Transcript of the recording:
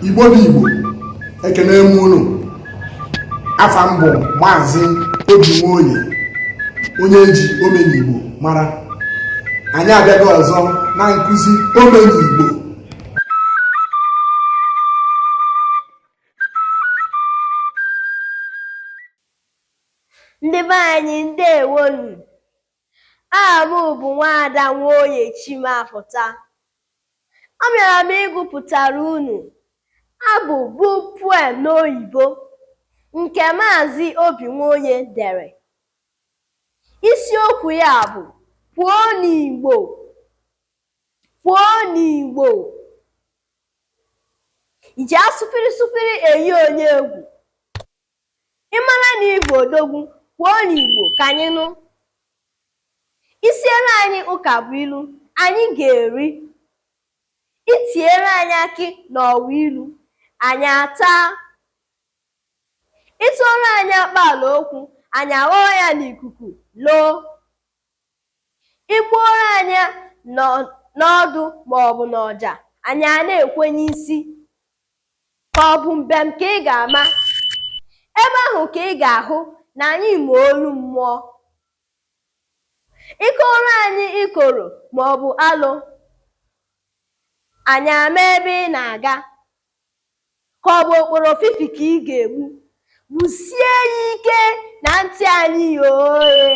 Igbo bụ Igbo, ekene m unu. Afa m bụ Maazị Obi Nwoye, onye ji Omenigbo mara. Anyị abịago ọzọ na nkụzi Omenigbo. Ndị be anyị ndewonu. Aha m bụ Nwaada Nwoye Chimafụta. Abịara m ịgụpụtara unu abụ bụ poem n'oyibo nke Maazị Obi Nwoye dere. Isiokwu ya bụ Kwuo n'Igbo. Kwuo n'Igbo. Iji asụpịrị sụpịrị eyi onye egwu. Ị mara na Igbo odogwu, kwuo n'Igbo ka anyị nụ. Isiere anyị ụka bụ ilu, anyị ga-eri. Itinyere anyị akị n'ọwa ilu, anyị ataa. Ịtụọrọ anyị akpaala okwu, anyị aghọọ ya n'ikuku loo. Igbuoro anyị n'ọdụ maọbụ n'ọja, anyị a na-ekwe n'isi. Ka ọ bụ mbem ka ị ga-ama, ebe ahụ ka ị ga-ahụ na anyị ma olu mmụọ. Ịkọrọ anyị ikoro maọbụ alụ, anyị ama ebe ị na-aga. Ka ọ bụ okporo fifi ka ị ga-egbu, gbusie ya ike na ntị anyị oye.